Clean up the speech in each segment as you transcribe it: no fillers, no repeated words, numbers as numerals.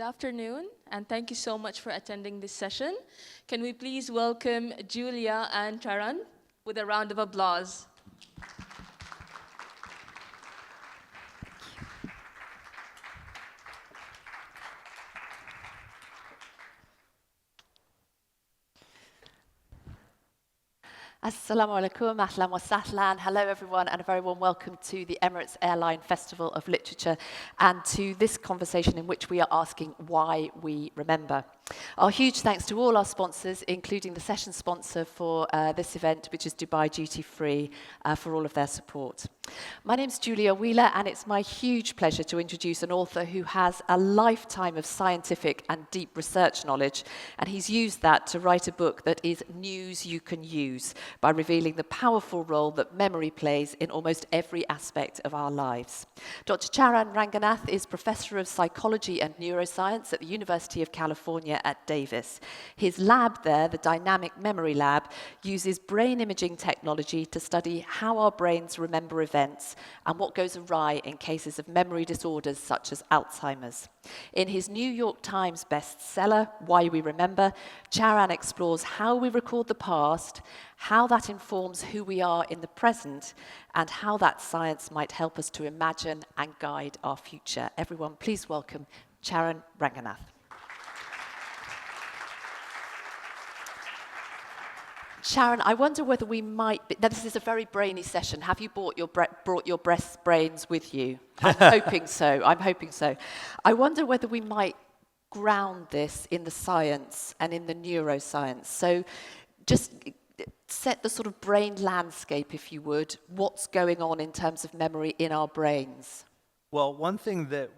Good afternoon, and thank you so much for attending this session. Can we please welcome Julia and Charan with a round of applause? Assalamu alaikum, ahlan wa sahlan. Hello everyone, and a very warm welcome to the Emirates Airline Festival of Literature and to this conversation in which we are asking why we remember. Our huge thanks to all our sponsors, including the session sponsor for this event, which is Dubai Duty Free, for all of their support. My name's Julia Wheeler, and it's my huge pleasure to introduce an author who has a lifetime of scientific and deep research knowledge, and he's used that to write a book that is news you can use, by revealing the powerful role that memory plays in almost every aspect of our lives. Dr. Charan Ranganath is Professor of Psychology and Neuroscience at the University of California at Davis. His lab there, the Dynamic Memory Lab, uses brain imaging technology to study how our brains remember events and what goes awry in cases of memory disorders such as Alzheimer's. In his New York Times bestseller, Why We Remember, Charan explores how we record the past, how that informs who we are in the present, and how that science might help us to imagine and guide our future. Everyone, please welcome Charan Ranganath. Charan, I wonder whether we might be, now this is a very brainy session. Have you brought your breast brains with you? I'm hoping so. I wonder whether we might ground this in the science and in the neuroscience. So just set the sort of brain landscape, if you would. What's going on in terms of memory in our brains? Well, one thing that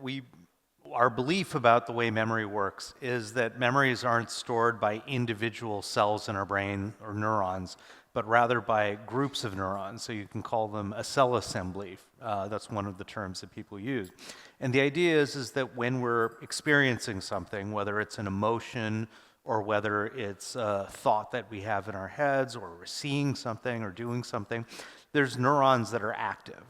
our belief about the way memory works is that memories aren't stored by individual cells in our brain or neurons, but rather by groups of neurons. So you can call them a cell assembly. That's one of the terms that people use. And the idea is that when we're experiencing something, whether it's an emotion or whether it's a thought that we have in our heads, or we're seeing something or doing something, there's neurons that are active,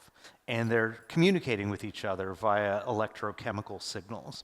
and they're communicating with each other via electrochemical signals.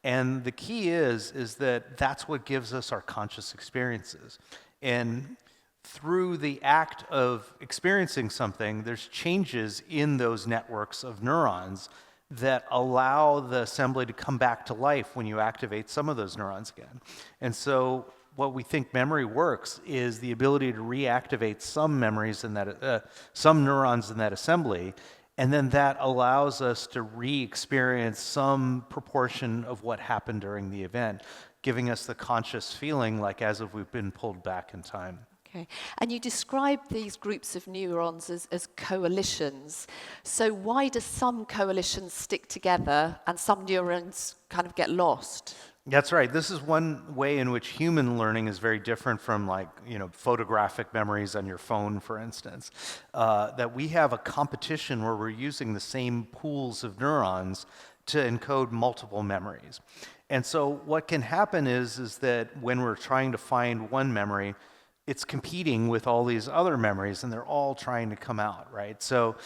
And the key is that that's what gives us our conscious experiences. And through the act of experiencing something, there's changes in those networks of neurons that allow the assembly to come back to life when you activate some of those neurons again. And so what we think memory works is the ability to reactivate some memories in that, some neurons in that assembly, and then that allows us to re-experience some proportion of what happened during the event, giving us the conscious feeling like as if we've been pulled back in time. Okay. And you describe these groups of neurons as coalitions. So why do some coalitions stick together and some neurons kind of get lost? That's right. This is one way in which human learning is very different from, like, photographic memories on your phone, for instance. That we have a competition where we're using the same pools of neurons to encode multiple memories. And so what can happen is that when we're trying to find one memory, it's competing with all these other memories, and they're all trying to come out, right? So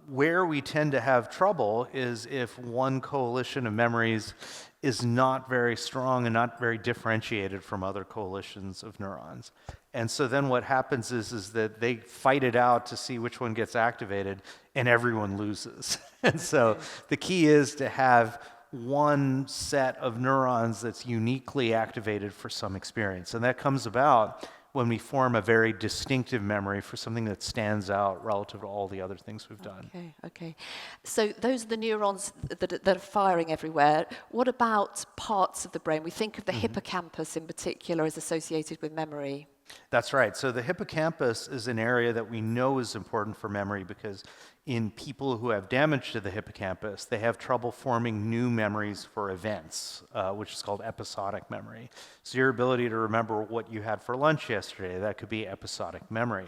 where we tend to have trouble is if one coalition of memories is not very strong and not very differentiated from other coalitions of neurons. And so then what happens is that they fight it out to see which one gets activated, and everyone loses. And so the key is to have one set of neurons that's uniquely activated for some experience. And that comes about when we form a very distinctive memory for something that stands out relative to all the other things we've done. Okay. So those are the neurons that are firing everywhere. What about parts of the brain? We think of the hippocampus in particular as associated with memory. That's right. So the hippocampus is an area that we know is important for memory because in people who have damage to the hippocampus, they have trouble forming new memories for events, which is called episodic memory. So your ability to remember what you had for lunch yesterday, that could be episodic memory.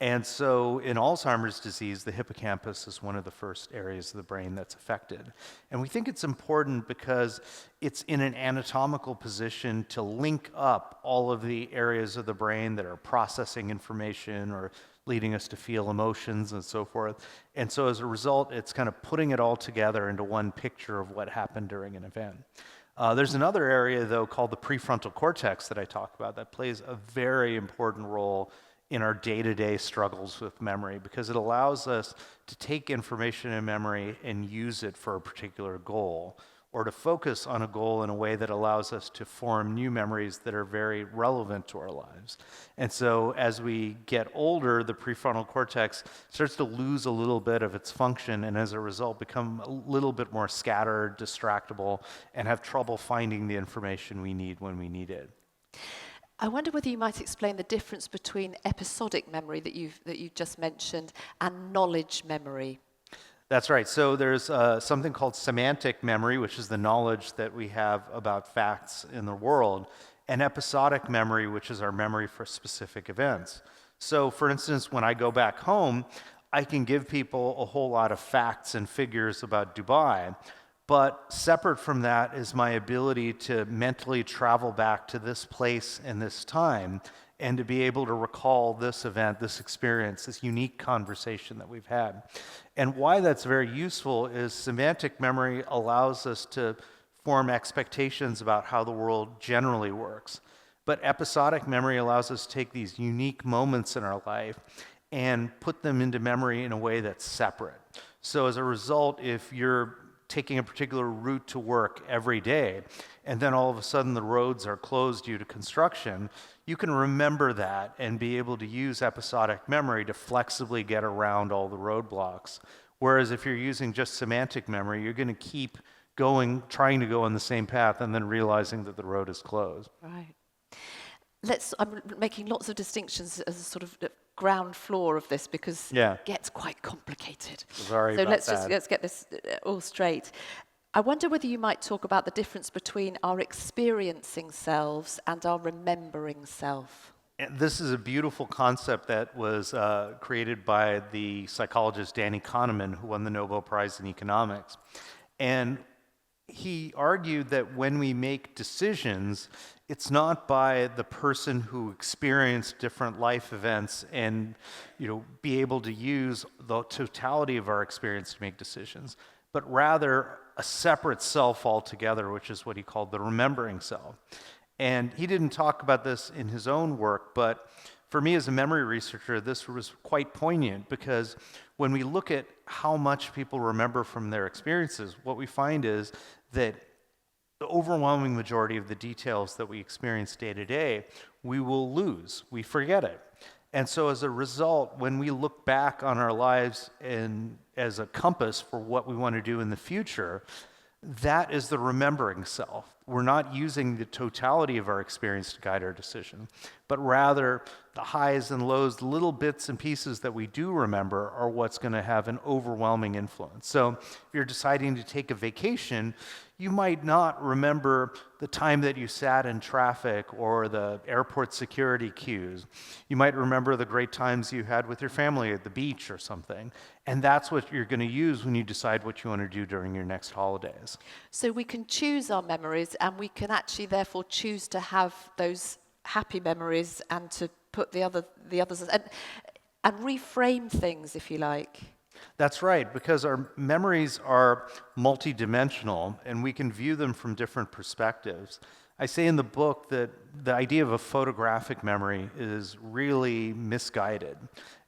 And so in Alzheimer's disease, the hippocampus is one of the first areas of the brain that's affected. And we think it's important because it's in an anatomical position to link up all of the areas of the brain that are processing information or leading us to feel emotions and so forth. And so as a result, it's kind of putting it all together into one picture of what happened during an event. There's another area, though, called the prefrontal cortex that I talk about that plays a very important role in our day-to-day struggles with memory, because it allows us to take information in memory and use it for a particular goal, or to focus on a goal in a way that allows us to form new memories that are very relevant to our lives. And so as we get older, the prefrontal cortex starts to lose a little bit of its function, and as a result become a little bit more scattered, distractible, and have trouble finding the information we need when we need it. I wonder whether you might explain the difference between episodic memory that you've just mentioned and knowledge memory. That's right. So there's something called semantic memory, which is the knowledge that we have about facts in the world, and episodic memory, which is our memory for specific events. So for instance, when I go back home, I can give people a whole lot of facts and figures about Dubai, but separate from that is my ability to mentally travel back to this place and this time, and to be able to recall this event, this experience, this unique conversation that we've had. And why that's very useful is semantic memory allows us to form expectations about how the world generally works. But episodic memory allows us to take these unique moments in our life and put them into memory in a way that's separate. So as a result, if you're taking a particular route to work every day, and then all of a sudden the roads are closed due to construction, you can remember that and be able to use episodic memory to flexibly get around all the roadblocks. Whereas if you're using just semantic memory, you're going to keep going, trying to go on the same path, and then realizing that the road is closed. Right. I'm making lots of distinctions as a sort of ground floor of this, because it gets quite complicated. Sorry so about let's get this all straight. I wonder whether you might talk about the difference between our experiencing selves and our remembering self. And this is a beautiful concept that was created by the psychologist Danny Kahneman, who won the Nobel Prize in economics. And he argued that when we make decisions, it's not by the person who experienced different life events and be able to use the totality of our experience to make decisions, but rather a separate self altogether, which is what he called the remembering self. And he didn't talk about this in his own work, but for me as a memory researcher, this was quite poignant, because when we look at how much people remember from their experiences, what we find is that the overwhelming majority of the details that we experience day to day, we will lose. We forget it. And so as a result, when we look back on our lives and as a compass for what we want to do in the future, that is the remembering self. We're not using the totality of our experience to guide our decision, but rather the highs and lows, the little bits and pieces that we do remember are what's going to have an overwhelming influence. So if you're deciding to take a vacation, you might not remember the time that you sat in traffic or the airport security queues. You might remember the great times you had with your family at the beach or something. And that's what you're going to use when you decide what you want to do during your next holidays. So we can choose our memories, and we can actually therefore choose to have those happy memories and to put the others and reframe things, if you like. That's right, because our memories are multidimensional and we can view them from different perspectives. I say in the book that the idea of a photographic memory is really misguided,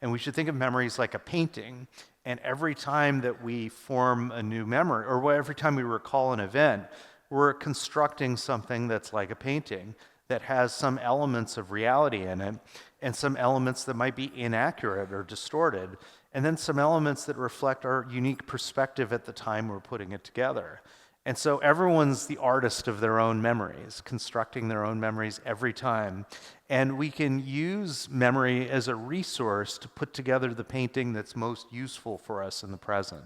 and we should think of memories like a painting, and every time that we form a new memory, or every time we recall an event, we're constructing something that's like a painting, that has some elements of reality in it, and some elements that might be inaccurate or distorted, and then some elements that reflect our unique perspective at the time we're putting it together. And so everyone's the artist of their own memories, constructing their own memories every time. And we can use memory as a resource to put together the painting that's most useful for us in the present.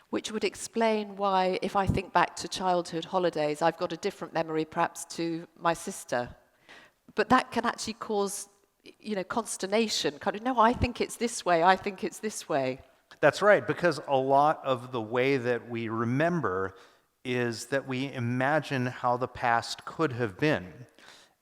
Which would explain why, if I think back to childhood holidays, I've got a different memory perhaps to my sister. But that can actually cause, consternation. No, I think it's this way, I think it's this way. That's right, because a lot of the way that we remember is that we imagine how the past could have been.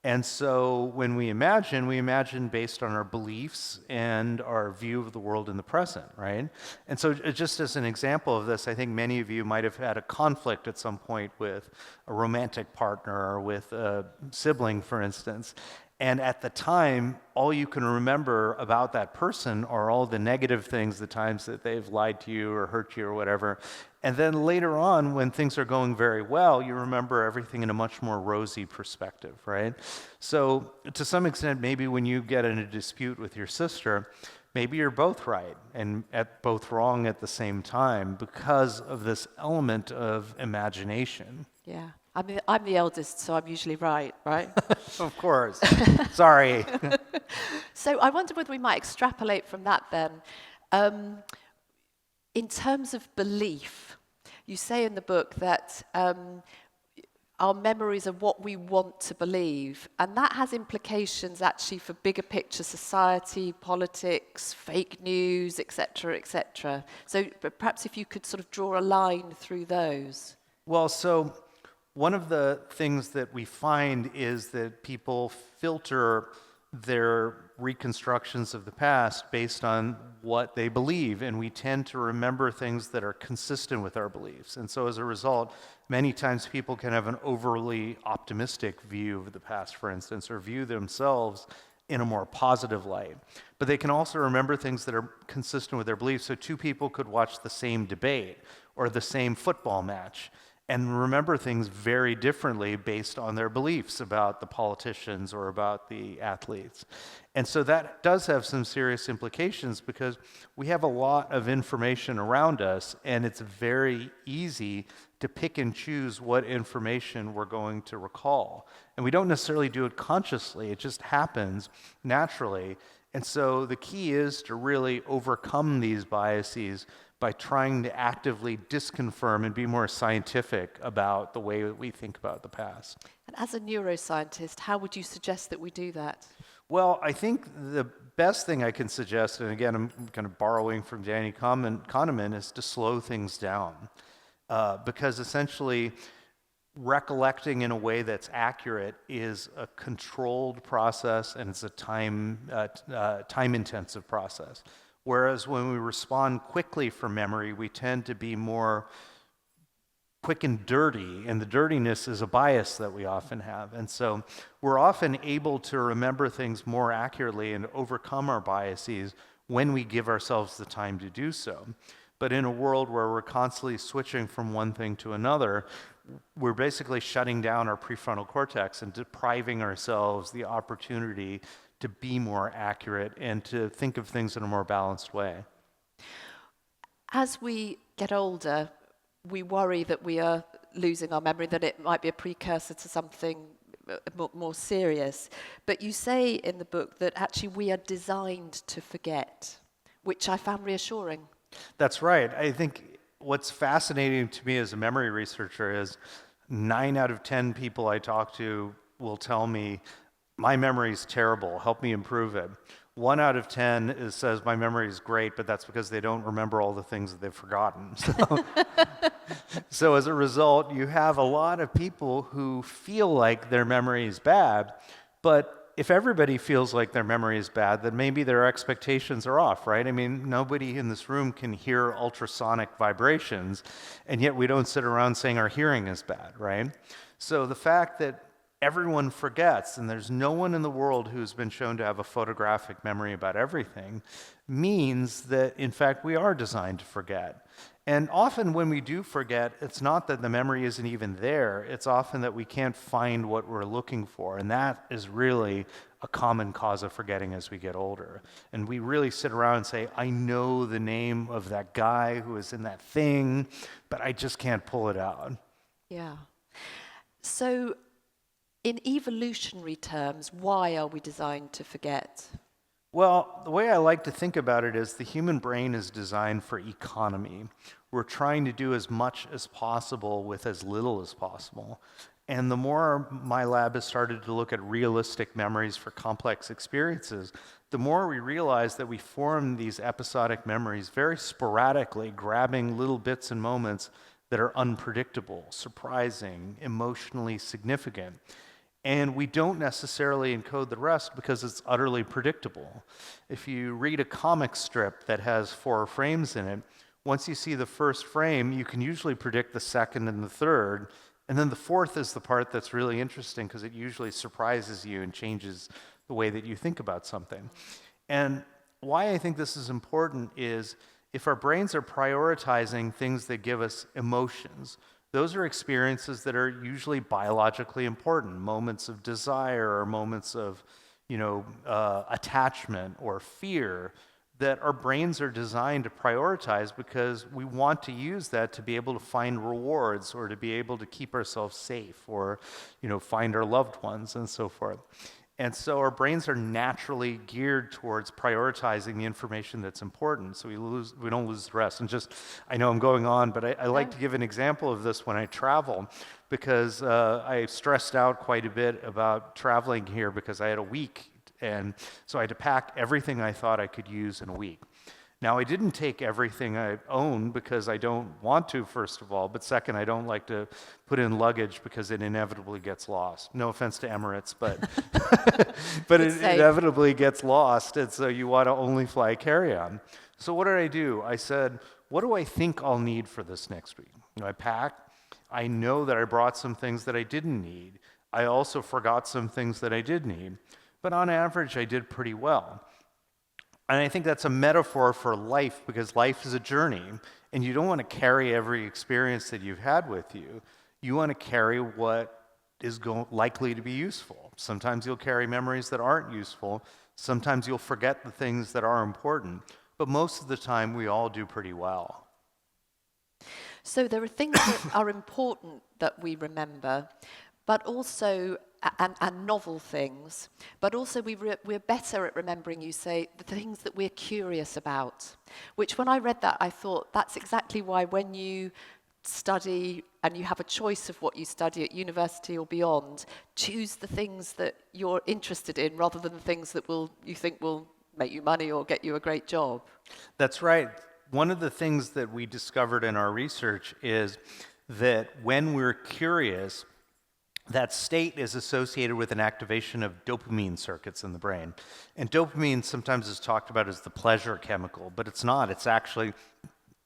And so when we imagine based on our beliefs and our view of the world in the present, right? And so just as an example of this, I think many of you might have had a conflict at some point with a romantic partner or with a sibling, for instance. And at the time, all you can remember about that person are all the negative things, the times that they've lied to you or hurt you or whatever. And then later on, when things are going very well, you remember everything in a much more rosy perspective, right? So to some extent, maybe when you get in a dispute with your sister, maybe you're both right and both wrong at the same time because of this element of imagination. Yeah. I'm the eldest, so I'm usually right? Of course. Sorry. So I wonder whether we might extrapolate from that then. In terms of belief, you say in the book that our memories are what we want to believe, and that has implications actually for bigger picture society, politics, fake news, etc., etc. So perhaps if you could sort of draw a line through those. Well, so one of the things that we find is that people filter their reconstructions of the past based on what they believe, and we tend to remember things that are consistent with our beliefs. And so as a result, many times people can have an overly optimistic view of the past, for instance, or view themselves in a more positive light. But they can also remember things that are consistent with their beliefs. So two people could watch the same debate or the same football match and remember things very differently based on their beliefs about the politicians or about the athletes. And so that does have some serious implications because we have a lot of information around us, and it's very easy to pick and choose what information we're going to recall. And we don't necessarily do it consciously, it just happens naturally. And so the key is to really overcome these biases by trying to actively disconfirm and be more scientific about the way that we think about the past. And as a neuroscientist, how would you suggest that we do that? Well, I think the best thing I can suggest, and again, I'm kind of borrowing from Danny Kahneman, is to slow things down. Because essentially, recollecting in a way that's accurate is a controlled process, and it's a time-intensive process. Whereas when we respond quickly from memory, we tend to be more quick and dirty, and the dirtiness is a bias that we often have. And so we're often able to remember things more accurately and overcome our biases when we give ourselves the time to do so. But in a world where we're constantly switching from one thing to another, we're basically shutting down our prefrontal cortex and depriving ourselves the opportunity to be more accurate and to think of things in a more balanced way. As we get older, we worry that we are losing our memory, that it might be a precursor to something more serious. But you say in the book that actually we are designed to forget, which I found reassuring. That's right. I think what's fascinating to me as a memory researcher is 9 out of 10 people I talk to will tell me, my memory is terrible, help me improve it. 1 out of 10 says my memory is great, but that's because they don't remember all the things that they've forgotten. So as a result, you have a lot of people who feel like their memory is bad, but if everybody feels like their memory is bad, then maybe their expectations are off, right? I mean, nobody in this room can hear ultrasonic vibrations, and yet we don't sit around saying our hearing is bad, right? So the fact that everyone forgets, and there's no one in the world who's been shown to have a photographic memory about everything, means that, in fact, we are designed to forget. And often when we do forget, it's not that the memory isn't even there, it's often that we can't find what we're looking for, and that is really a common cause of forgetting as we get older. And we really sit around and say, I know the name of that guy who was in that thing, but I just can't pull it out. Yeah. So, in evolutionary terms, why are we designed to forget? Well, the way I like to think about it is the human brain is designed for economy. We're trying to do as much as possible with as little as possible. And the more my lab has started to look at realistic memories for complex experiences, the more we realize that we form these episodic memories very sporadically, grabbing little bits and moments that are unpredictable, surprising, emotionally significant. And we don't necessarily encode the rest because it's utterly predictable. If you read a comic strip that has 4 frames in it, once you see the first frame, you can usually predict the second and the third. And then the fourth is the part that's really interesting because it usually surprises you and changes the way that you think about something. And why I think this is important is if our brains are prioritizing things that give us emotions, those are experiences that are usually biologically important, moments of desire or moments of, attachment or fear, that our brains are designed to prioritize because we want to use that to be able to find rewards or to be able to keep ourselves safe or, find our loved ones and so forth. And so our brains are naturally geared towards prioritizing the information that's important, so we don't lose the rest. And I know I'm going on, but I like to give an example of this when I travel, because I stressed out quite a bit about traveling here because I had a week, and so I had to pack everything I thought I could use in a week. Now, I didn't take everything I own because I don't want to, first of all, but second, I don't like to put in luggage because it inevitably gets lost. No offense to Emirates, but but it inevitably gets lost, and so you want to only fly carry-on. So what did I do? I said, what do I think I'll need for this next week? I packed. I know that I brought some things that I didn't need. I also forgot some things that I did need, but on average, I did pretty well. And I think that's a metaphor for life, because life is a journey, and you don't want to carry every experience that you've had with you. You want to carry what is likely to be useful. Sometimes you'll carry memories that aren't useful. Sometimes you'll forget the things that are important. But most of the time, we all do pretty well. So there are things that are important that we remember, but also and novel things, but also we're better at remembering, you say, the things that we're curious about, which when I read that, I thought that's exactly why when you study and you have a choice of what you study at university or beyond, choose the things that you're interested in rather than the things that you think will make you money or get you a great job. That's right. One of the things that we discovered in our research is that when we're curious, that state is associated with an activation of dopamine circuits in the brain. And dopamine sometimes is talked about as the pleasure chemical, but it's not. It's actually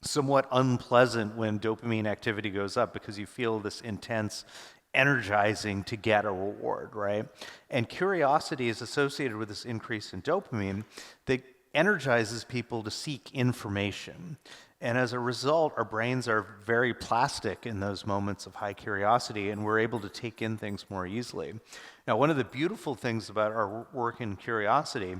somewhat unpleasant when dopamine activity goes up because you feel this intense energizing to get a reward, right? And curiosity is associated with this increase in dopamine that energizes people to seek information. And as a result, our brains are very plastic in those moments of high curiosity, and we're able to take in things more easily. Now, one of the beautiful things about our work in curiosity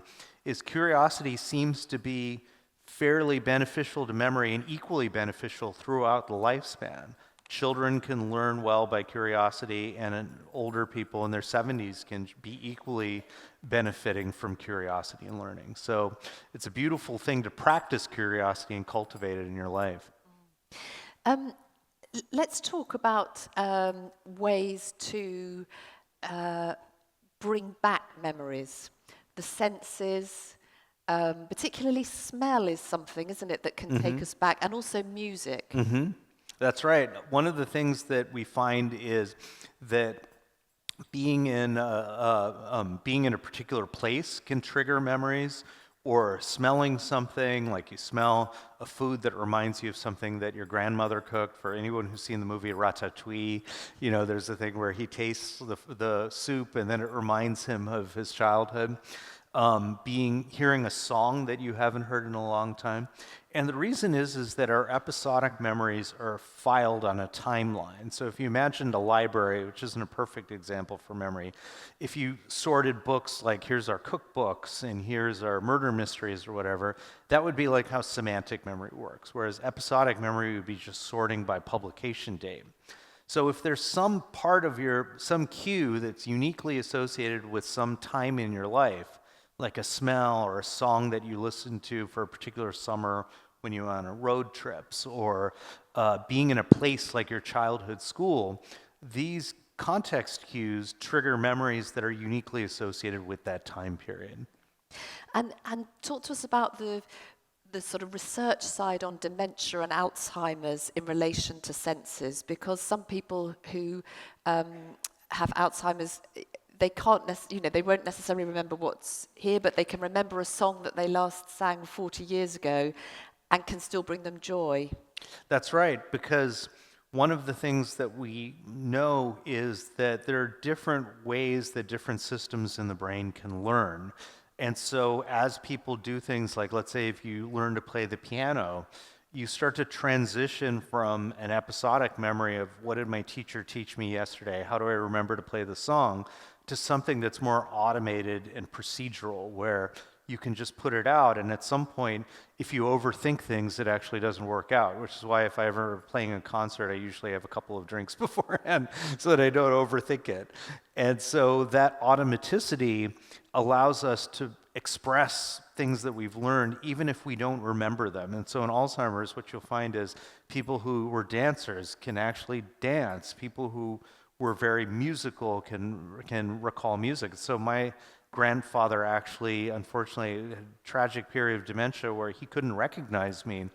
is curiosity seems to be fairly beneficial to memory and equally beneficial throughout the lifespan. Children can learn well by curiosity, and older people in their 70s can be equally benefiting from curiosity and learning. So it's a beautiful thing to practice curiosity and cultivate it in your life. Let's talk about ways to bring back memories. The senses, particularly smell is something, isn't it, that can take us back, and also music. That's right. One of the things that we find is that being in a particular place can trigger memories, or smelling something, like you smell a food that reminds you of something that your grandmother cooked. For anyone who's seen the movie Ratatouille, there's a thing where he tastes the soup and then it reminds him of his childhood. Hearing a song that you haven't heard in a long time. And the reason is that our episodic memories are filed on a timeline. So if you imagined a library, which isn't a perfect example for memory, if you sorted books like here's our cookbooks and here's our murder mysteries or whatever, that would be like how semantic memory works, whereas episodic memory would be just sorting by publication date. So if there's some part of some cue that's uniquely associated with some time in your life, like a smell or a song that you listened to for a particular summer when you were on road trips, or being in a place like your childhood school, these context cues trigger memories that are uniquely associated with that time period. And talk to us about the sort of research side on dementia and Alzheimer's in relation to senses, because some people who have Alzheimer's, they can't, they won't necessarily remember what's here, but they can remember a song that they last sang 40 years ago and can still bring them joy. That's right, because one of the things that we know is that there are different ways that different systems in the brain can learn. And so as people do things like, let's say if you learn to play the piano, you start to transition from an episodic memory of what did my teacher teach me yesterday, how do I remember to play the song, to something that's more automated and procedural, where you can just put it out, and at some point, if you overthink things, it actually doesn't work out, which is why if I ever playing a concert, I usually have a couple of drinks beforehand so that I don't overthink it. And so that automaticity allows us to express things that we've learned, even if we don't remember them. And so in Alzheimer's, what you'll find is people who were dancers can actually dance. People who were very musical can recall music. So my grandfather actually, unfortunately, had a tragic period of dementia where he couldn't recognize me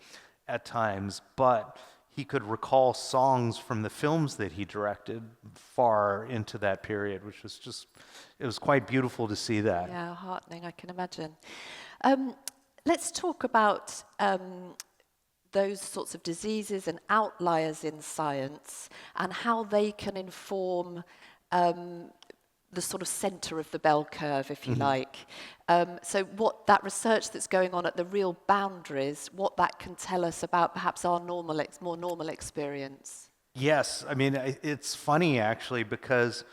at times, but he could recall songs from the films that he directed far into that period, which was just, it was quite beautiful to see that. Yeah, heartening, I can imagine. Let's talk about those sorts of diseases and outliers in science and how they can inform the sort of center of the bell curve, if you like. So what that research that's going on at the real boundaries, what that can tell us about perhaps our more normal experience. Yes, I mean, it's funny actually, because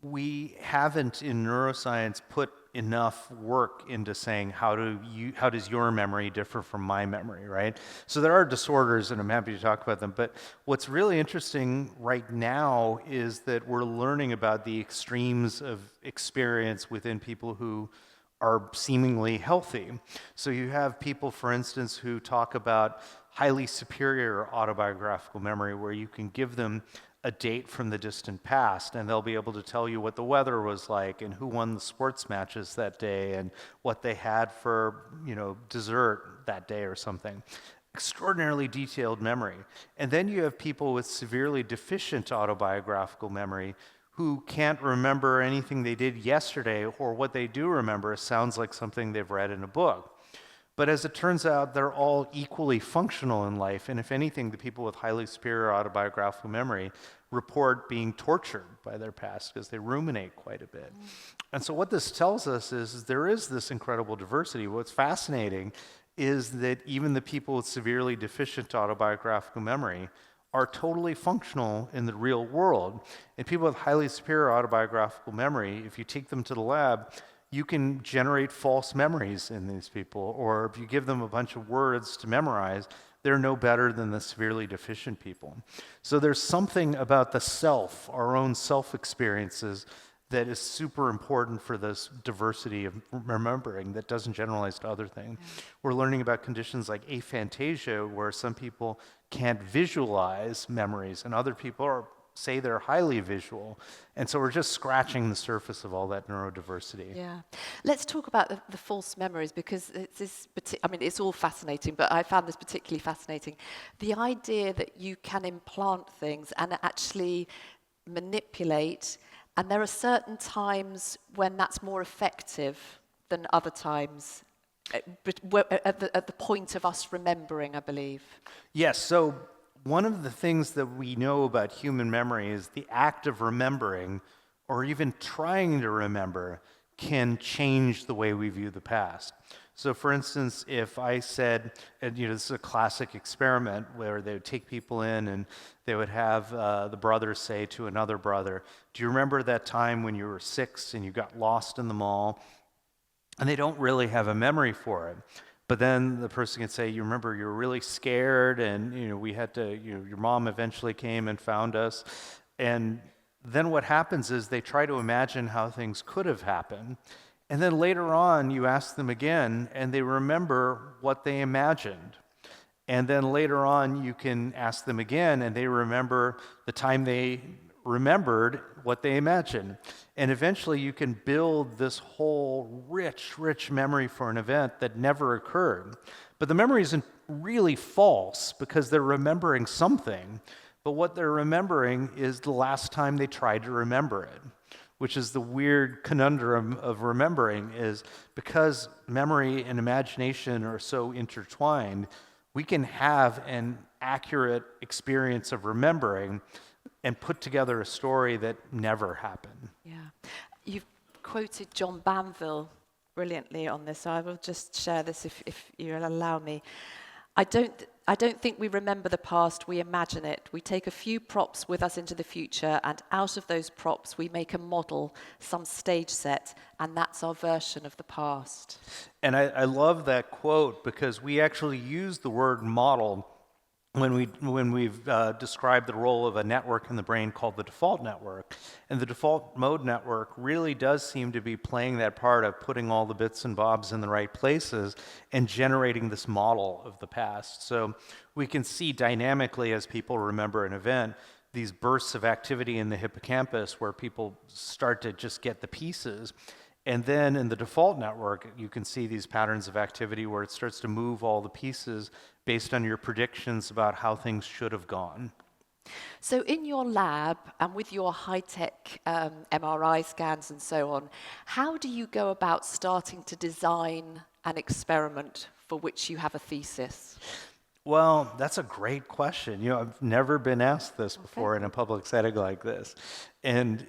we haven't in neuroscience put enough work into saying how does your memory differ from my memory, right? So there are disorders, and I'm happy to talk about them, but what's really interesting right now is that we're learning about the extremes of experience within people who are seemingly healthy. So you have people, for instance, who talk about highly superior autobiographical memory, where you can give them a date from the distant past, and they'll be able to tell you what the weather was like and who won the sports matches that day and what they had for, dessert that day or something. Extraordinarily detailed memory. And then you have people with severely deficient autobiographical memory who can't remember anything they did yesterday, or what they do remember sounds like something they've read in a book. But as it turns out, they're all equally functional in life, and if anything, the people with highly superior autobiographical memory report being tortured by their past because they ruminate quite a bit. And so what this tells us is there is this incredible diversity. What's fascinating is that even the people with severely deficient autobiographical memory are totally functional in the real world. And people with highly superior autobiographical memory, if you take them to the lab, you can generate false memories in these people, or if you give them a bunch of words to memorize, they're no better than the severely deficient people. So there's something about the self, our own self-experiences, that is super important for this diversity of remembering that doesn't generalize to other things. We're learning about conditions like aphantasia, where some people can't visualize memories, and other people say they're highly visual. And so we're just scratching the surface of all that neurodiversity. Yeah. Let's talk about the false memories, because it's all fascinating, but I found this particularly fascinating. The idea that you can implant things and actually manipulate, and there are certain times when that's more effective than other times, at the point of us remembering, I believe. Yes, so one of the things that we know about human memory is the act of remembering, or even trying to remember, can change the way we view the past. So for instance, if I said, and this is a classic experiment where they would take people in and they would have the brother say to another brother, do you remember that time when you were 6 and you got lost in the mall? And they don't really have a memory for it. But then the person can say, you remember you were really scared, and we had to, your mom eventually came and found us. And then what happens is they try to imagine how things could have happened. And then later on, you ask them again, and they remember what they imagined. And then later on, you can ask them again, and they remember the time they remembered what they imagined. And eventually you can build this whole rich memory for an event that never occurred. But the memory isn't really false because they're remembering something, but what they're remembering is the last time they tried to remember it, which is the weird conundrum of remembering, is because memory and imagination are so intertwined, we can have an accurate experience of remembering and put together a story that never happened. Yeah. You've quoted John Banville brilliantly on this, so I will just share this if you'll allow me. I don't think we remember the past, we imagine it. We take a few props with us into the future, and out of those props we make a model, some stage set, and that's our version of the past. And I love that quote because we actually use the word model when we've described the role of a network in the brain called the default network. And the default mode network really does seem to be playing that part of putting all the bits and bobs in the right places and generating this model of the past. So we can see dynamically as people remember an event, these bursts of activity in the hippocampus where people start to just get the pieces. And then in the default network, you can see these patterns of activity where it starts to move all the pieces based on your predictions about how things should have gone. So in your lab and with your high-tech MRI scans and so on, how do you go about starting to design an experiment for which you have a thesis? Well, that's a great question. You know, I've never been asked this before in a public setting like this. And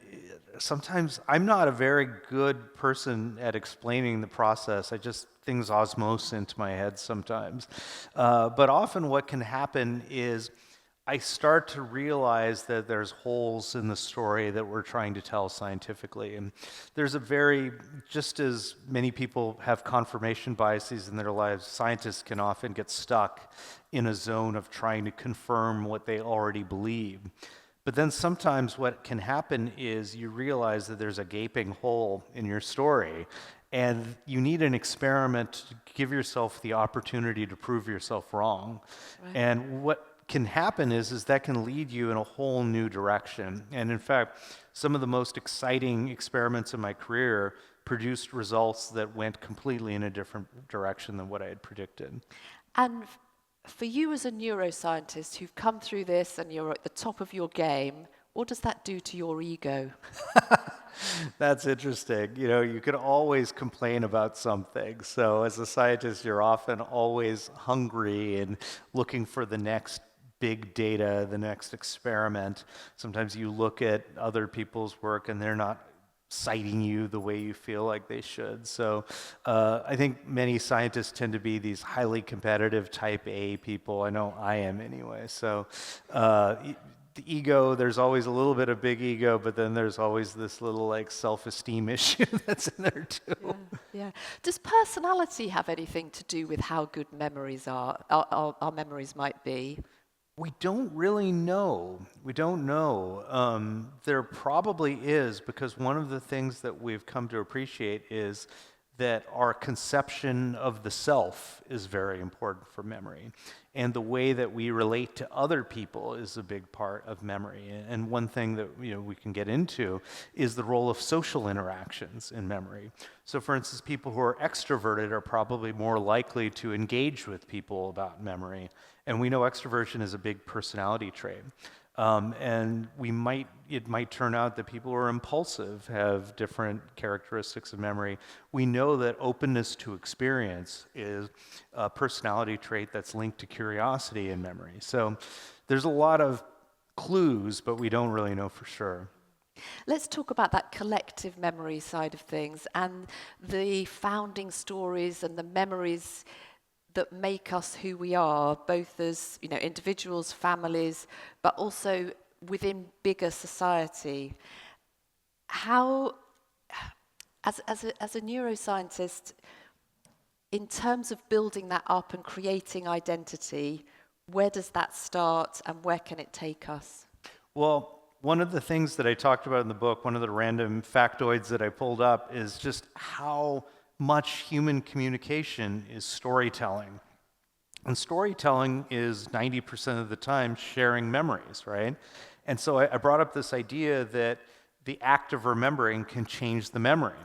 sometimes I'm not a very good person at explaining the process. Things osmose into my head sometimes. But often what can happen is I start to realize that there's holes in the story that we're trying to tell scientifically. And there's just as many people have confirmation biases in their lives, scientists can often get stuck in a zone of trying to confirm what they already believe. But then sometimes what can happen is you realize that there's a gaping hole in your story, and you need an experiment to give yourself the opportunity to prove yourself wrong. Right. And what can happen is that can lead you in a whole new direction. And in fact, some of the most exciting experiments in my career produced results that went completely in a different direction than what I had predicted. And for you as a neuroscientist who've come through this and you're at the top of your game, what does that do to your ego? That's interesting. You know, you can always complain about something. So as a scientist, you're often always hungry and looking for the next big data, the next experiment. Sometimes you look at other people's work and they're not citing you the way you feel like they should. So I think many scientists tend to be these highly competitive type A people. I know I am anyway. So the ego, there's always a little bit of big ego, but then there's always this little like self-esteem issue that's in there too. Yeah. Does personality have anything to do with how good memories our memories might be? We don't really know. We don't know. There probably is, because one of the things that we've come to appreciate is that our conception of the self is very important for memory. And the way that we relate to other people is a big part of memory. And one thing that we can get into is the role of social interactions in memory. So for instance, people who are extroverted are probably more likely to engage with people about memory. And we know extroversion is a big personality trait. And it might turn out that people who are impulsive have different characteristics of memory. We know that openness to experience is a personality trait that's linked to curiosity in memory. So there's a lot of clues, but we don't really know for sure. Let's talk about that collective memory side of things and the founding stories and the memories that make us who we are, both as individuals, families, but also within bigger society. How, as a neuroscientist, in terms of building that up and creating identity, where does that start and where can it take us? Well, one of the things that I talked about in the book, one of the random factoids that I pulled up, is just how much human communication is storytelling. And storytelling is 90% of the time sharing memories, right? And so I brought up this idea that the act of remembering can change the memory.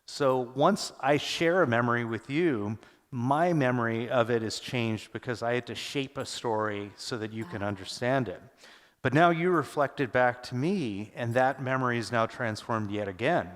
So once I share a memory with you, my memory of it is changed because I had to shape a story so that you can understand it. But now you reflected back to me, and that memory is now transformed yet again.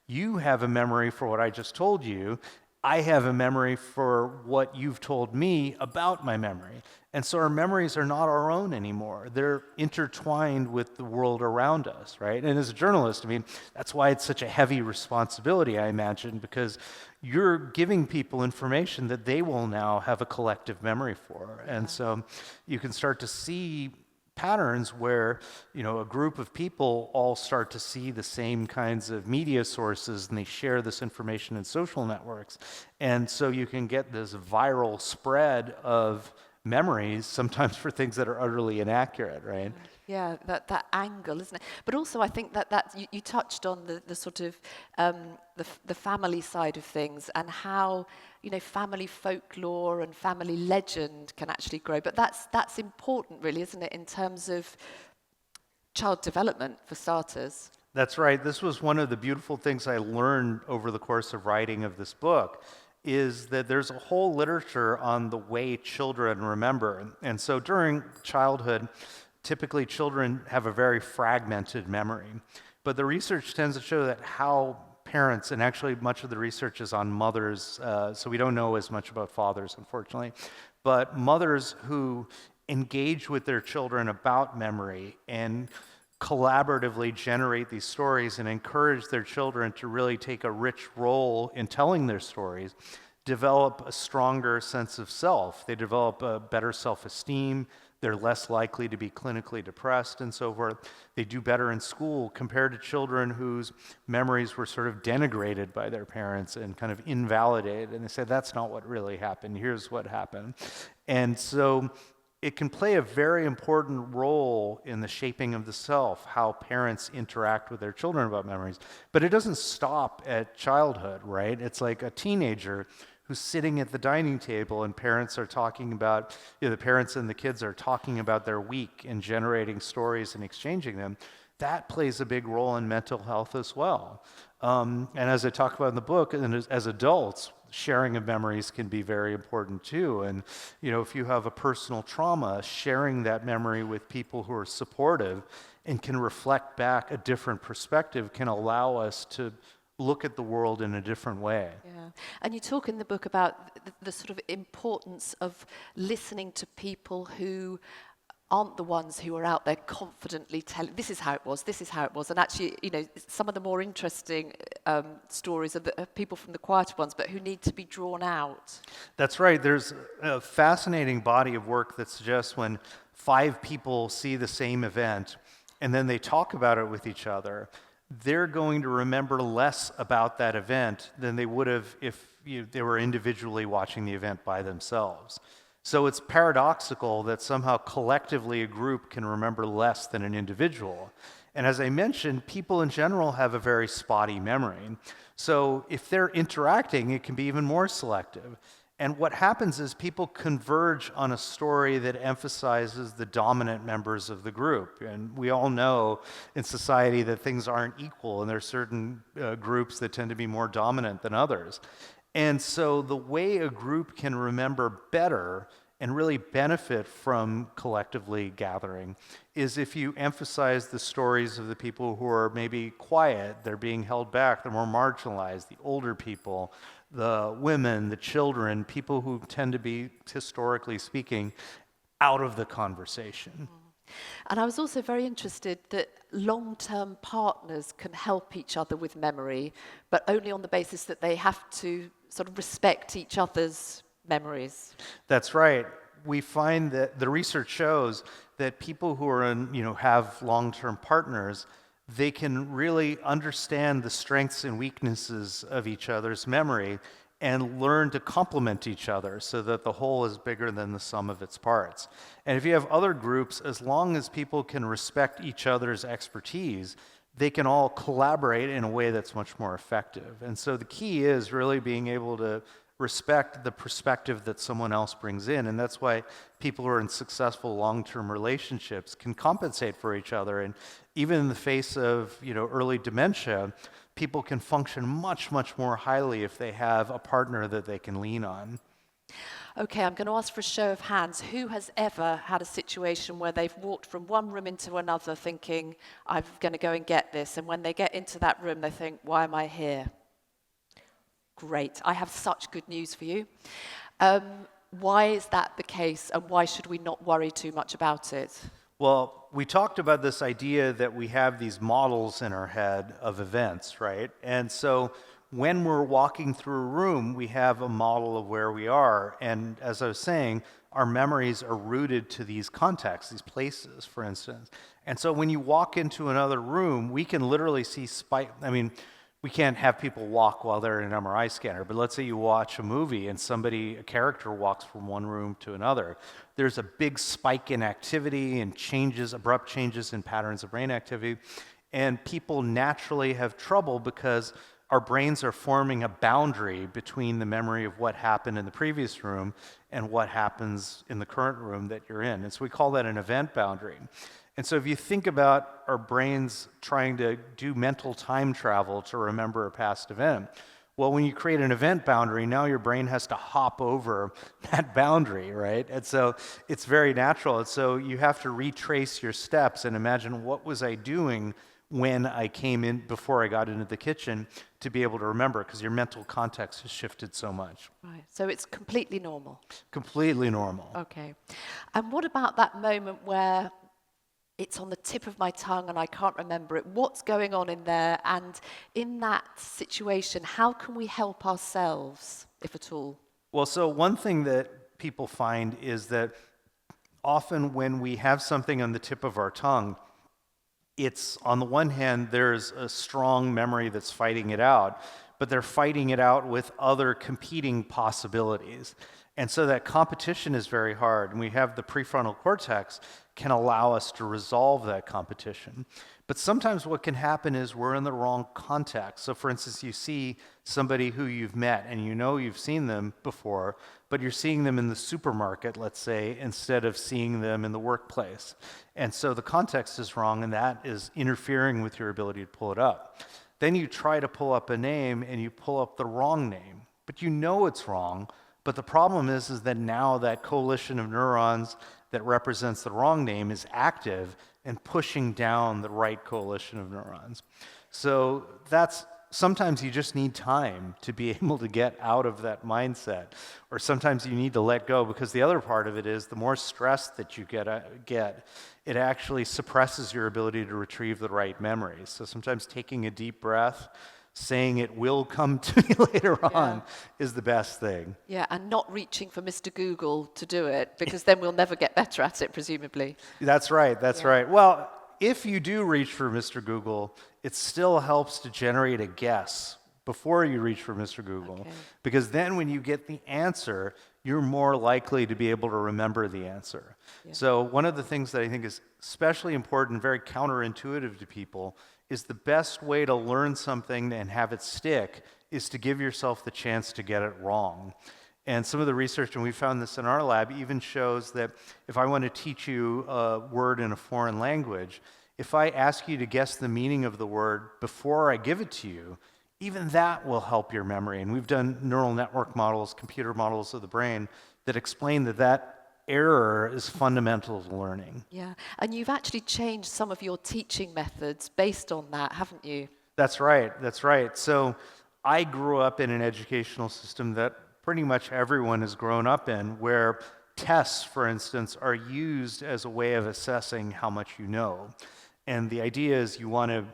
You have a memory for what I just told you. I have a memory for what you've told me about my memory. And so our memories are not our own anymore. They're intertwined with the world around us, right? And as a journalist, I mean, that's why it's such a heavy responsibility, I imagine, because you're giving people information that they will now have a collective memory for. And so you can start to see patterns where, a group of people all start to see the same kinds of media sources, and they share this information in social networks. And so you can get this viral spread of memories, sometimes for things that are utterly inaccurate, right? Yeah, that angle, isn't it? But also, I think that you touched on the sort of the family side of things, and how family folklore and family legend can actually grow. But that's important, really, isn't it, in terms of child development, for starters? That's right. This was one of the beautiful things I learned over the course of writing of this book, is that there's a whole literature on the way children remember. And so during childhood, typically children have a very fragmented memory. But the research tends to show that how parents, and actually much of the research is on mothers, so we don't know as much about fathers, unfortunately, but mothers who engage with their children about memory and collaboratively generate these stories and encourage their children to really take a rich role in telling their stories, develop a stronger sense of self. They develop a better self-esteem. They're less likely to be clinically depressed and so forth. They do better in school compared to children whose memories were sort of denigrated by their parents and kind of invalidated. And they say, that's not what really happened. Here's what happened. And so it can play a very important role in the shaping of the self, how parents interact with their children about memories. But it doesn't stop at childhood, right? It's like a teenager who's sitting at the dining table, and parents are talking about, the parents and the kids are talking about their week and generating stories and exchanging them. That plays a big role in mental health as well. And as I talk about in the book, and as adults, sharing of memories can be very important too. And if you have a personal trauma, sharing that memory with people who are supportive and can reflect back a different perspective can allow us to look at the world in a different way. Yeah, and you talk in the book about the sort of importance of listening to people who aren't the ones who are out there confidently telling, this is how it was, this is how it was. And actually, some of the more interesting stories are people from the quieter ones, but who need to be drawn out. That's right. There's a fascinating body of work that suggests when 5 people see the same event and then they talk about it with each other, they're going to remember less about that event than they would have if they were individually watching the event by themselves. So it's paradoxical that somehow collectively a group can remember less than an individual. And as I mentioned, people in general have a very spotty memory. So if they're interacting, it can be even more selective. And what happens is people converge on a story that emphasizes the dominant members of the group. And we all know in society that things aren't equal, and there are certain groups that tend to be more dominant than others. And so the way a group can remember better and really benefit from collectively gathering is if you emphasize the stories of the people who are maybe quiet, they're being held back, they're more marginalized, the older people, the women, the children, people who tend to be, historically speaking, out of the conversation. And I was also very interested that long-term partners can help each other with memory, but only on the basis that they have to sort of respect each other's memories. That's right. We find that the research shows that people who are have long-term partners, they can really understand the strengths and weaknesses of each other's memory and learn to complement each other so that the whole is bigger than the sum of its parts. And if you have other groups, as long as people can respect each other's expertise, they can all collaborate in a way that's much more effective. And so the key is really being able to respect the perspective that someone else brings in. And that's why people who are in successful long-term relationships can compensate for each other. And even in the face of early dementia, people can function much, much more highly if they have a partner that they can lean on. Okay, I'm going to ask for a show of hands. Who has ever had a situation where they've walked from one room into another thinking, I'm going to go and get this, and when they get into that room, they think, why am I here? Great. I have such good news for you. Why is that the case, and why should we not worry too much about it? Well, we talked about this idea that we have these models in our head of events, right? And so when we're walking through a room, we have a model of where we are. And as I was saying, our memories are rooted to these contexts, these places, for instance. And so when you walk into another room, we can literally see we can't have people walk while they're in an MRI scanner, but let's say you watch a movie and a character walks from one room to another. There's a big spike in activity and abrupt changes in patterns of brain activity, and people naturally have trouble because our brains are forming a boundary between the memory of what happened in the previous room and what happens in the current room that you're in. And so we call that an event boundary. And so if you think about our brains trying to do mental time travel to remember a past event, well, when you create an event boundary, now your brain has to hop over that boundary, right? And so it's very natural. And so you have to retrace your steps and imagine, what was I doing when I came in, before I got into the kitchen, to be able to remember, because your mental context has shifted so much. Right. So it's completely normal. Completely normal. Okay. And what about that moment where it's on the tip of my tongue and I can't remember it? What's going on in there? And in that situation, how can we help ourselves, if at all? Well, so one thing that people find is that often when we have something on the tip of our tongue, it's, on the one hand, there's a strong memory that's fighting it out, but they're fighting it out with other competing possibilities. And so that competition is very hard, and we have the prefrontal cortex can allow us to resolve that competition. But sometimes what can happen is we're in the wrong context. So for instance, you see somebody who you've met and you know you've seen them before, but you're seeing them in the supermarket, let's say, instead of seeing them in the workplace. And so the context is wrong, and that is interfering with your ability to pull it up. Then you try to pull up a name and you pull up the wrong name, but you know it's wrong. But the problem is that now that coalition of neurons that represents the wrong name is active and pushing down the right coalition of neurons. So sometimes you just need time to be able to get out of that mindset, or sometimes you need to let go, because the other part of it is the more stress that you get, it actually suppresses your ability to retrieve the right memories. So sometimes taking a deep breath, saying it will come to me later on is the best thing. Yeah, and not reaching for Mr. Google to do it, because then we'll never get better at it, presumably. That's right, that's right. Well, if you do reach for Mr. Google, it still helps to generate a guess before you reach for Mr. Google, because then when you get the answer, you're more likely to be able to remember the answer. Yeah. So one of the things that I think is especially important, very counterintuitive to people, is the best way to learn something and have it stick is to give yourself the chance to get it wrong. And some of the research, and we found this in our lab, even shows that if I want to teach you a word in a foreign language, if I ask you to guess the meaning of the word before I give it to you, even that will help your memory. And we've done neural network models, computer models of the brain that explain that error is fundamental to learning. Yeah, and you've actually changed some of your teaching methods based on that, haven't you? That's right, that's right. So I grew up in an educational system that pretty much everyone has grown up in, where tests, for instance, are used as a way of assessing how much you know. And the idea is you want to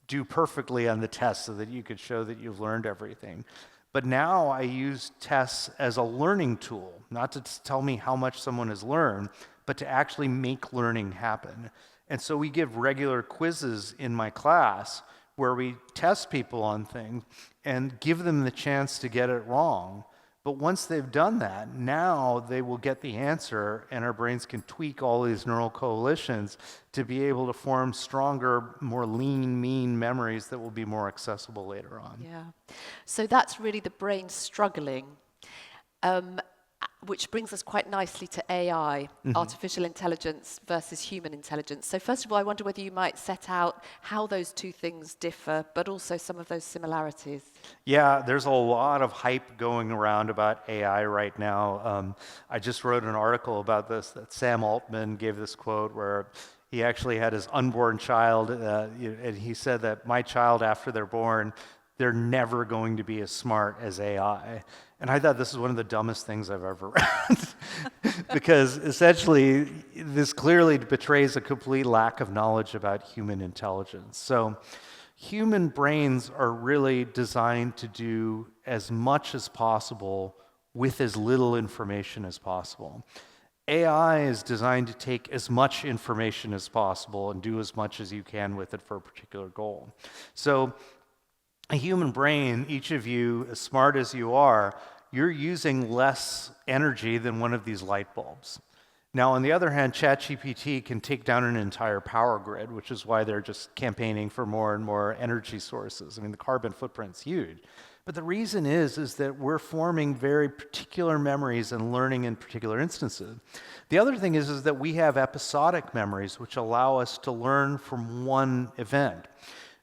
do perfectly on the test so that you could show that you've learned everything. But now I use tests as a learning tool, not to tell me how much someone has learned, but to actually make learning happen. And so we give regular quizzes in my class where we test people on things and give them the chance to get it wrong. But once they've done that, now they will get the answer, and our brains can tweak all these neural coalitions to be able to form stronger, more lean, mean memories that will be more accessible later on. Yeah. So that's really the brain struggling. which brings us quite nicely to AI, artificial intelligence versus human intelligence. So first of all, I wonder whether you might set out how those two things differ, but also some of those similarities. Yeah, there's a lot of hype going around about AI right now. I just wrote an article about this that Sam Altman gave this quote where he actually had his unborn child, and he said that my child, after they're born, they're never going to be as smart as AI. And I thought this is one of the dumbest things I've ever read. Because essentially, this clearly betrays a complete lack of knowledge about human intelligence. So human brains are really designed to do as much as possible with as little information as possible. AI is designed to take as much information as possible and do as much as you can with it for a particular goal. So a human brain, each of you, as smart as you are, you're using less energy than one of these light bulbs. Now, on the other hand, ChatGPT can take down an entire power grid, which is why they're just campaigning for more and more energy sources. I mean, the carbon footprint's huge. But the reason is that we're forming very particular memories and learning in particular instances. The other thing is that we have episodic memories, which allow us to learn from one event.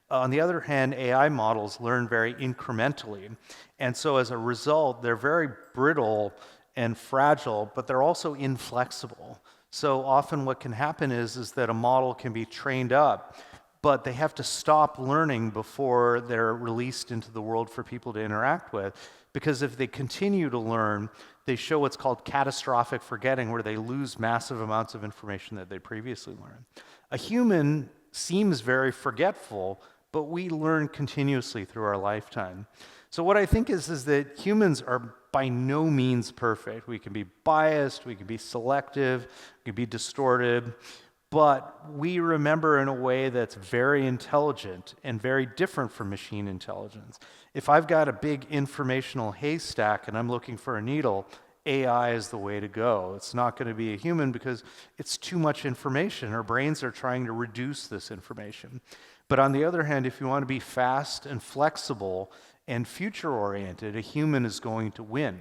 On the other hand, AI models learn very incrementally. And so as a result, they're very brittle and fragile, but they're also inflexible. So often what can happen is that a model can be trained up, but they have to stop learning before they're released into the world for people to interact with. Because if they continue to learn, they show what's called catastrophic forgetting, where they lose massive amounts of information that they previously learned. A human seems very forgetful, but we learn continuously through our lifetime. So what I think is that humans are by no means perfect. We can be biased, we can be selective, we can be distorted, but we remember in a way that's very intelligent and very different from machine intelligence. If I've got a big informational haystack and I'm looking for a needle, AI is the way to go. It's not going to be a human because it's too much information. Our brains are trying to reduce this information. But on the other hand, if you want to be fast and flexible and future-oriented, a human is going to win.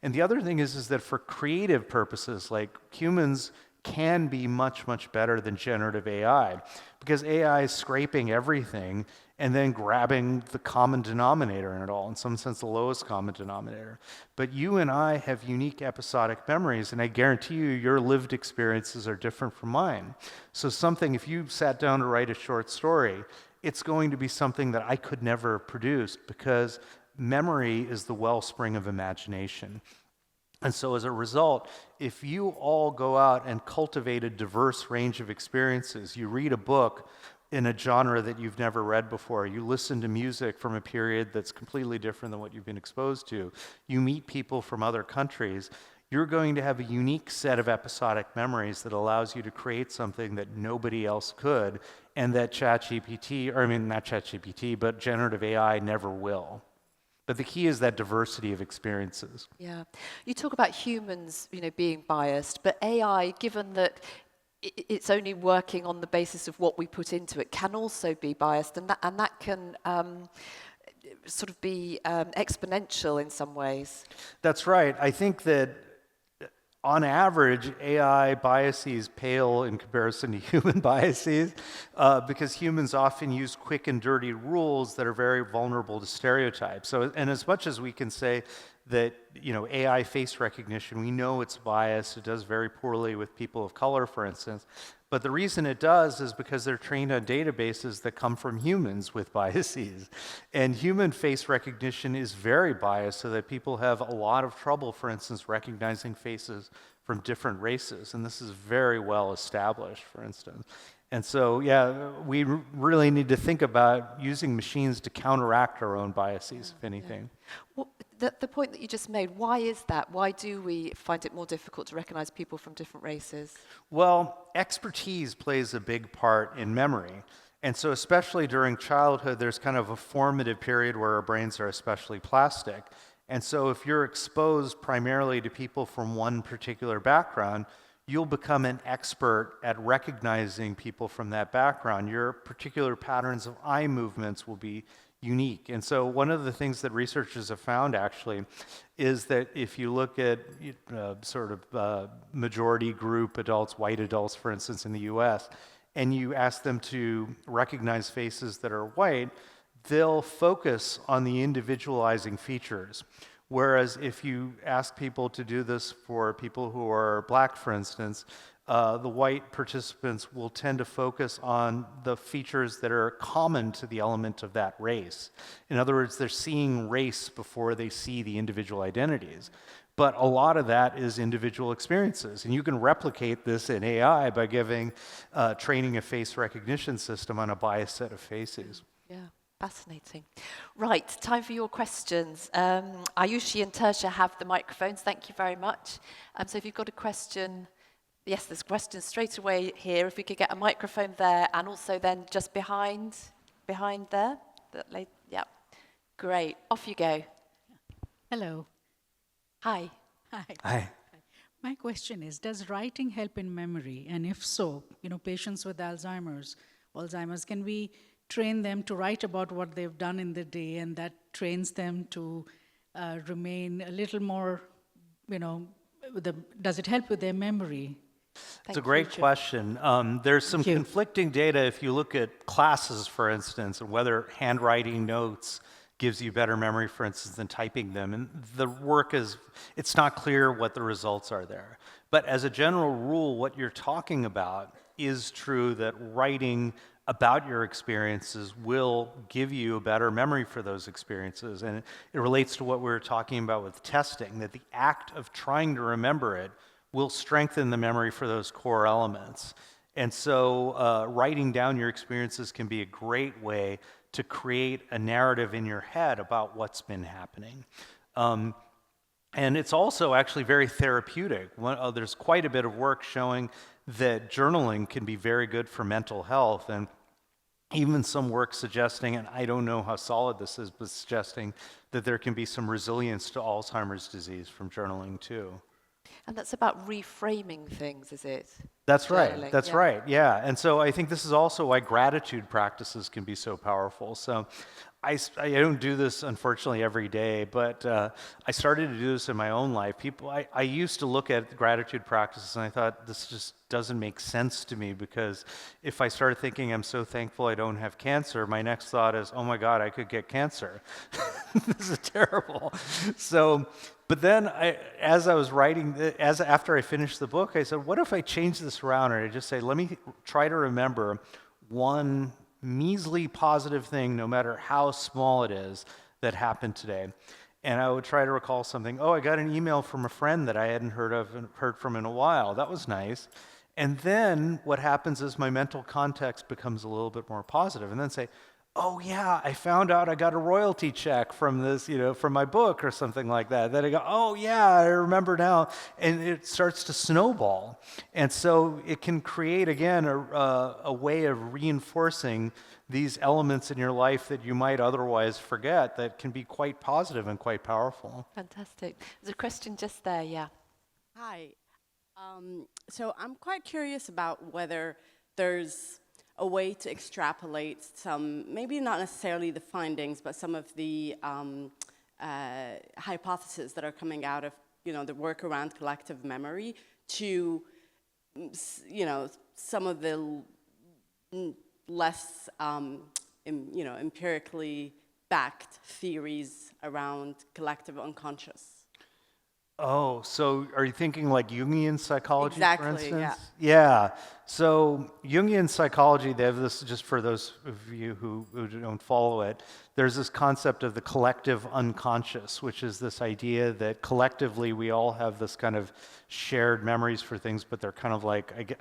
And the other thing is that for creative purposes, like humans can be much, much better than generative AI because AI is scraping everything and then grabbing the common denominator in it all, in some sense the lowest common denominator. But you and I have unique episodic memories, and I guarantee you your lived experiences are different from mine. So if you sat down to write a short story, it's going to be something that I could never have produced because memory is the wellspring of imagination. And so as a result, if you all go out and cultivate a diverse range of experiences, you read a book in a genre that you've never read before, you listen to music from a period that's completely different than what you've been exposed to, you meet people from other countries, you're going to have a unique set of episodic memories that allows you to create something that nobody else could, and that but generative AI never will. But the key is that diversity of experiences. Yeah. You talk about humans, being biased, but AI, given that it's only working on the basis of what we put into it, can also be biased, and that can sort of be exponential in some ways. That's right. I think that on average, AI biases pale in comparison to human biases because humans often use quick and dirty rules that are very vulnerable to stereotypes. So, and as much as we can say that AI face recognition, we know it's biased. It does very poorly with people of color, for instance. But the reason it does is because they're trained on databases that come from humans with biases. And human face recognition is very biased so that people have a lot of trouble, for instance, recognizing faces from different races. And this is very well established, for instance. And so, yeah, we really need to think about using machines to counteract our own biases, if anything. Well, the point that you just made, why is that? Why do we find it more difficult to recognize people from different races? Well, expertise plays a big part in memory. And so especially during childhood, there's kind of a formative period where our brains are especially plastic. And so if you're exposed primarily to people from one particular background, you'll become an expert at recognizing people from that background. Your particular patterns of eye movements will be unique. And so one of the things that researchers have found actually is that if you look at majority group adults, white adults, for instance, in the US, and you ask them to recognize faces that are white, they'll focus on the individualizing features. Whereas if you ask people to do this for people who are black, for instance, the white participants will tend to focus on the features that are common to the element of that race. In other words, they're seeing race before they see the individual identities. But a lot of that is individual experiences. And you can replicate this in AI by training a face recognition system on a biased set of faces. Yeah. Fascinating. Right, time for your questions. Ayushi and Tersha have the microphones. Thank you very much. So if you've got a question, yes, there's questions straight away here. If we could get a microphone there, and also then just behind there. Yeah, great. Off you go. Hello. Hi. Hi. Hi. My question is, does writing help in memory? And if so, patients with Alzheimer's, can we train them to write about what they've done in the day, and that trains them to remain a little more, does it help with their memory? It's a great question. There's some conflicting data if you look at classes, for instance, and whether handwriting notes gives you better memory, for instance, than typing them. And the work it's not clear what the results are there. But as a general rule, what you're talking about is true, that writing about your experiences will give you a better memory for those experiences. And it relates to what we were talking about with testing, that the act of trying to remember it will strengthen the memory for those core elements. And so writing down your experiences can be a great way to create a narrative in your head about what's been happening. And it's also actually very therapeutic. There's quite a bit of work showing that journaling can be very good for mental health, and even some work suggesting, and I don't know how solid this is, but suggesting that there can be some resilience to Alzheimer's disease from journaling too. And that's about reframing things, is it? That's right. Journaling, That's yeah. right. Yeah. And so I think this is also why gratitude practices can be so powerful. So I don't do this, unfortunately, every day, but I started to do this in my own life. I used to look at gratitude practices and I thought, this just doesn't make sense to me, because if I started thinking I'm so thankful I don't have cancer, my next thought is, oh my God, I could get cancer. This is terrible. So, but then as I was writing, after I finished the book, I said, what if I change this around and I just say, let me try to remember one measly positive thing, no matter how small it is, that happened today. And I would try to recall something. Oh, I got an email from a friend that I hadn't heard from in a while. That was nice. And then what happens is my mental context becomes a little bit more positive. And then say, oh yeah, I found out I got a royalty check from this, from my book or something like that. Then I go, oh yeah, I remember now. And it starts to snowball. And so it can create, again, a way of reinforcing these elements in your life that you might otherwise forget, that can be quite positive and quite powerful. Fantastic. There's a question just there, yeah. Hi. So I'm quite curious about whether there's a way to extrapolate some, maybe not necessarily the findings, but some of the hypotheses that are coming out of, the work around collective memory to, some of the less, empirically backed theories around collective unconscious. Oh, so are you thinking like Jungian psychology, Exactly, for instance? yeah. Yeah. So Jungian psychology, they have this, just for those of you who don't follow it, there's this concept of the collective unconscious, which is this idea that collectively we all have this kind of shared memories for things, but they're kind of like,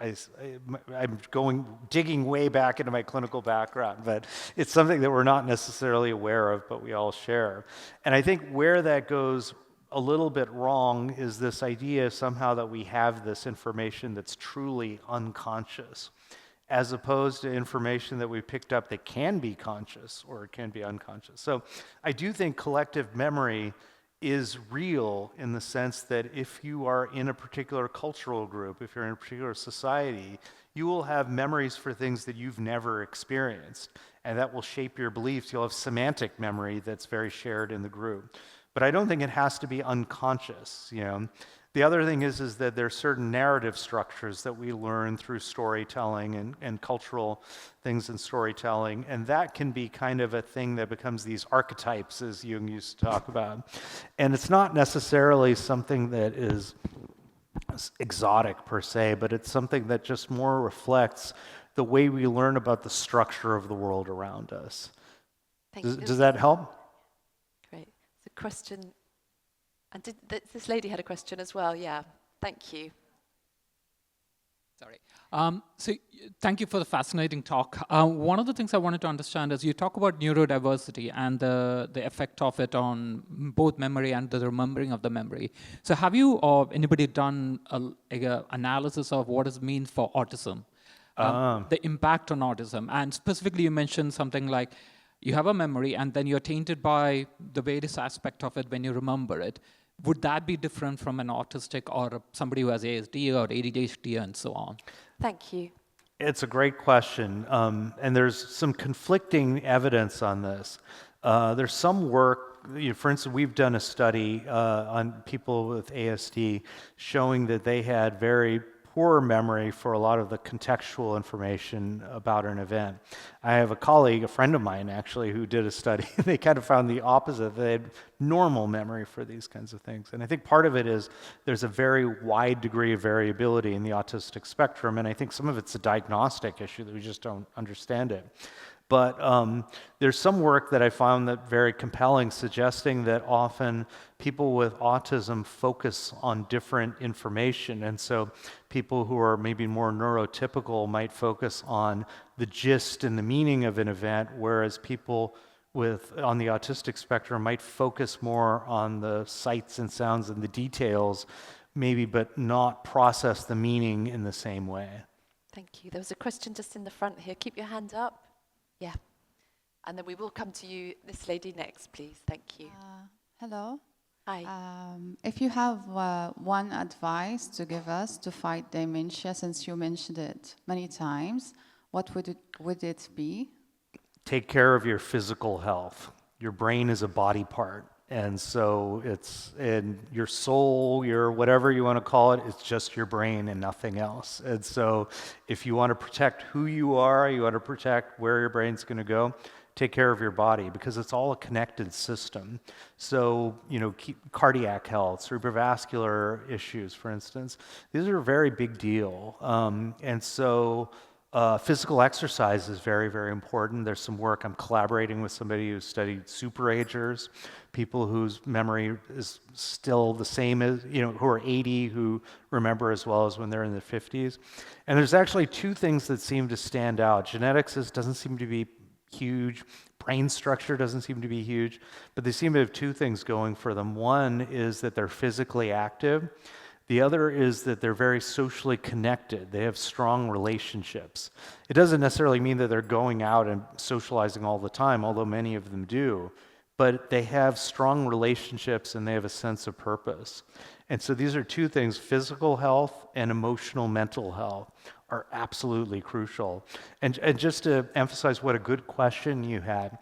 I'm digging way back into my clinical background, but it's something that we're not necessarily aware of, but we all share. And I think where that goes a little bit wrong is this idea somehow that we have this information that's truly unconscious, as opposed to information that we picked up that can be conscious or it can be unconscious. So I do think collective memory is real in the sense that if you are in a particular cultural group, if you're in a particular society, you will have memories for things that you've never experienced. and that will shape your beliefs. You'll have semantic memory that's very shared in the group. But I don't think it has to be unconscious, you know. The other thing is that there are certain narrative structures that we learn through storytelling and cultural things in storytelling, and that can be kind of a thing that becomes these archetypes, as Jung used to talk about. And it's not necessarily something that is exotic per se, but it's something that just more reflects the way we learn about the structure of the world around us. Does that help? Great. The question, and this lady had a question as well. Yeah, thank you. Sorry. Thank you for the fascinating talk. One of the things I wanted to understand is you talk about neurodiversity and the effect of it on both memory and the remembering of the memory. So have you or anybody done a analysis of what it means for autism? The impact on autism? And specifically you mentioned something like you have a memory and then you're tainted by the various aspect of it when you remember it. Would that be different from an autistic or somebody who has ASD or ADHD and so on? Thank you. It's a great question, and there's some conflicting evidence on this. There's some work, for instance, we've done a study on people with ASD showing that they had very poor memory for a lot of the contextual information about an event. I have a colleague, a friend of mine actually, who did a study. They kind of found the opposite. They had normal memory for these kinds of things. And I think part of it is there's a very wide degree of variability in the autistic spectrum, and I think some of it's a diagnostic issue that we just don't understand it. But there's some work that I found that very compelling, suggesting that often people with autism focus on different information. And so people who are maybe more neurotypical might focus on the gist and the meaning of an event, whereas people on the autistic spectrum might focus more on the sights and sounds and the details, maybe, but not process the meaning in the same way. Thank you. There was a question just in the front here. Keep your hand up. Yeah. And then we will come to you, this lady next, please. Thank you. Hello. Hi. If you have one advice to give us to fight dementia, since you mentioned it many times, what would it be? Take care of your physical health. Your brain is a body part. And so it's in your soul, your whatever you want to call it, it's just your brain and nothing else. And so if you want to protect who you are, you want to protect where your brain's going to go, take care of your body because it's all a connected system. So, keep cardiac health, cerebrovascular issues, for instance, these are a very big deal. And so physical exercise is very, very important. There's some work, I'm collaborating with somebody who studied superagers, people whose memory is still the same as, who are 80, who remember as well as when they're in their 50s. And there's actually two things that seem to stand out. Genetics doesn't seem to be huge. Brain structure doesn't seem to be huge, but they seem to have two things going for them. One is that they're physically active. The other is that they're very socially connected. They have strong relationships. It doesn't necessarily mean that they're going out and socializing all the time, although many of them do, but they have strong relationships and they have a sense of purpose. And so these are two things, physical health and emotional mental health are absolutely crucial. And just to emphasize what a good question you had,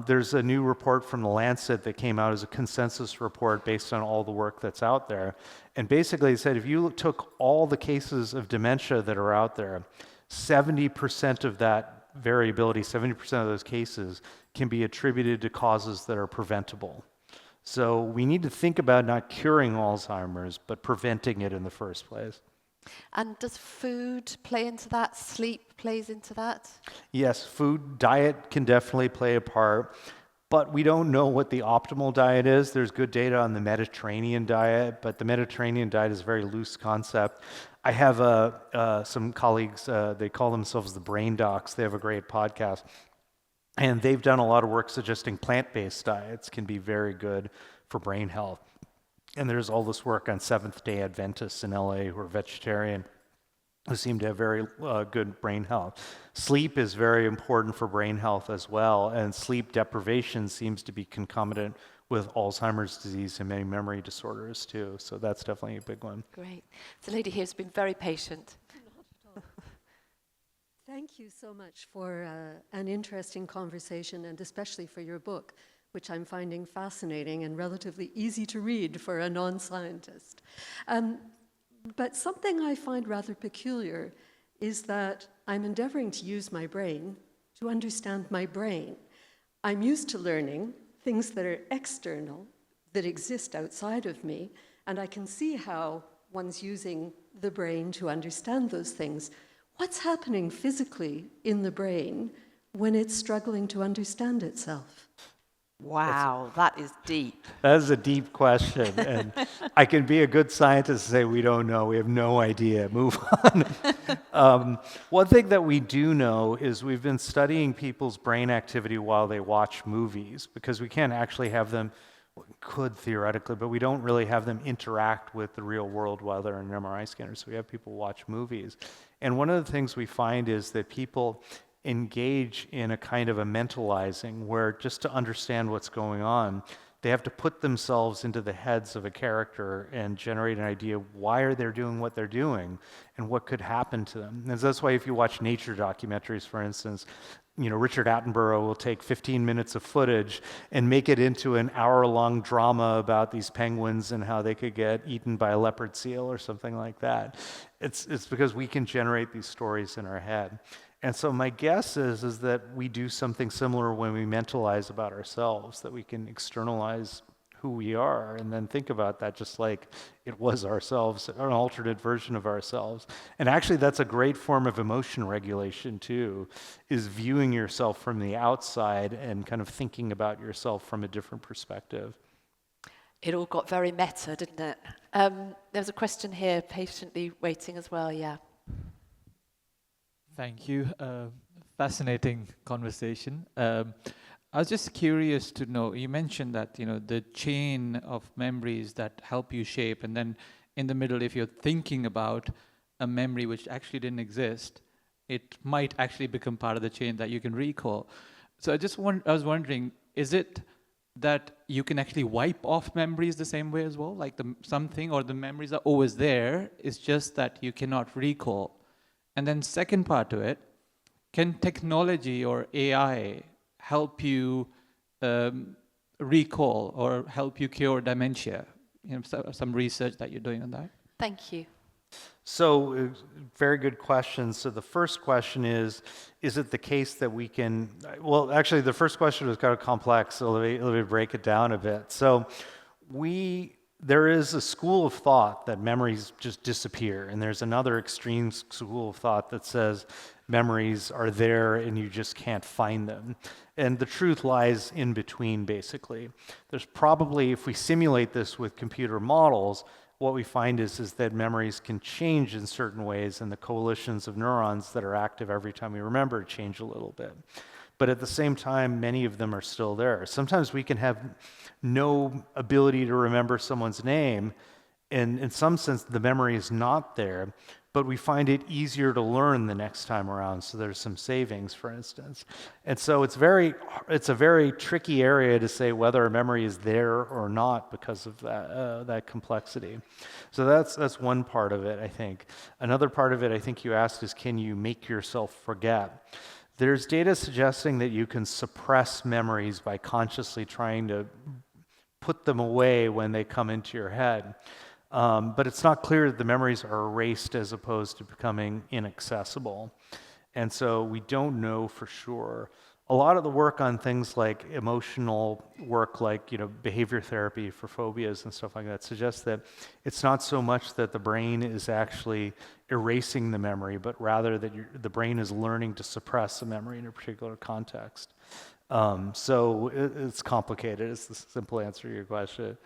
there's a new report from The Lancet that came out as a consensus report based on all the work that's out there. And basically it said if you took all the cases of dementia that are out there, 70% of that variability, 70% of those cases can be attributed to causes that are preventable. So we need to think about not curing Alzheimer's, but preventing it in the first place. And does food play into that? Sleep plays into that? Yes, diet can definitely play a part, but we don't know what the optimal diet is. There's good data on the Mediterranean diet, but the Mediterranean diet is a very loose concept. I have some colleagues, they call themselves the Brain Docs. They have a great podcast, and they've done a lot of work suggesting plant-based diets can be very good for brain health. And there's all this work on Seventh-day Adventists in LA who are vegetarian, who seem to have very good brain health. Sleep is very important for brain health as well, and sleep deprivation seems to be concomitant with Alzheimer's disease and many memory disorders too. So that's definitely a big one. Great. The lady here has been very patient. Thank you so much for an interesting conversation, and especially for your book, which I'm finding fascinating and relatively easy to read for a non-scientist. But something I find rather peculiar is that I'm endeavoring to use my brain to understand my brain. I'm used to learning things that are external, that exist outside of me, and I can see how one's using the brain to understand those things. What's happening physically in the brain when it's struggling to understand itself? Wow, that is deep. That is a deep question, and I can be a good scientist and say we don't know, we have no idea, move on. One thing that we do know is we've been studying people's brain activity while they watch movies, because we can't actually have them, could theoretically, but we don't really have them interact with the real world while they're in an MRI scanner, so we have people watch movies. And one of the things we find is that people engage in a kind of a mentalizing where, just to understand what's going on, they have to put themselves into the heads of a character and generate an idea of why are they doing what they're doing and what could happen to them. And that's why if you watch nature documentaries, for instance, you know, Richard Attenborough will take 15 minutes of footage and make it into an hour-long drama about these penguins and how they could get eaten by a leopard seal or something like that. It's because we can generate these stories in our head. And so my guess is that we do something similar when we mentalize about ourselves, that we can externalize who we are and then think about that just like it was ourselves, an alternate version of ourselves. And actually that's a great form of emotion regulation too, is viewing yourself from the outside and kind of thinking about yourself from a different perspective. It all got very meta, didn't it? There's a question here, patiently waiting as well, yeah. Thank you. Fascinating conversation. I was just curious to know, you mentioned that, you know, the chain of memories that help you shape, and then in the middle, if you're thinking about a memory which actually didn't exist, it might actually become part of the chain that you can recall. So I was wondering, is it that you can actually wipe off memories the same way as well? Like something, or the memories are always there, it's just that you cannot recall. And then second part to it, can technology or AI help you recall or help you cure dementia? You know, some research that you're doing on that. Thank you. So, very good question. So the first question is it the case that we can, well, actually the first question was kind of complex, so let me break it down a bit. So there is a school of thought that memories just disappear, and there's another extreme school of thought that says memories are there and you just can't find them. And the truth lies in between, basically. There's probably, if we simulate this with computer models, what we find is that memories can change in certain ways, and the coalitions of neurons that are active every time we remember change a little bit. But at the same time, many of them are still there. Sometimes we can have no ability to remember someone's name, and in some sense the memory is not there, but we find it easier to learn the next time around, so there's some savings, for instance. And so it's a very tricky area to say whether a memory is there or not because of that complexity. So that's one part of it, I think. Another part of it, I think you asked, is can you make yourself forget? There's data suggesting that you can suppress memories by consciously trying to put them away when they come into your head. But it's not clear that the memories are erased as opposed to becoming inaccessible. And so we don't know for sure. A lot of the work on things like emotional work, like, you know, behavior therapy for phobias and stuff like that, suggests that it's not so much that the brain is actually erasing the memory, but rather that the brain is learning to suppress a memory in a particular context. So it's complicated. It's the simple answer to your question.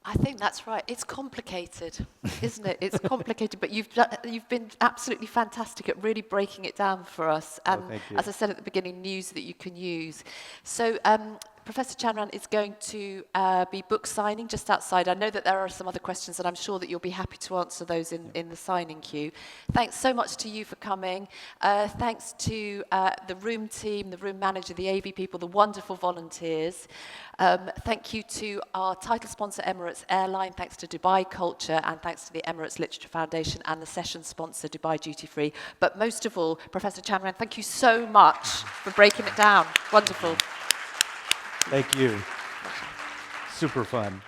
I think that's right. It's complicated, isn't it? It's complicated, but you've been absolutely fantastic at really breaking it down for us. And thank you. as I said at the beginning, news that you can use. So, Professor Charan is going to be book signing just outside. I know that there are some other questions, and I'm sure that you'll be happy to answer those in the signing queue. Thanks so much to you for coming. Thanks to the room team, the room manager, the AV people, the wonderful volunteers. Thank you to our title sponsor, Emirates Airline. Thanks to Dubai Culture, and thanks to the Emirates Literature Foundation and the session sponsor, Dubai Duty Free. But most of all, Professor Charan, thank you so much for breaking it down. Wonderful. Thank you. Super fun.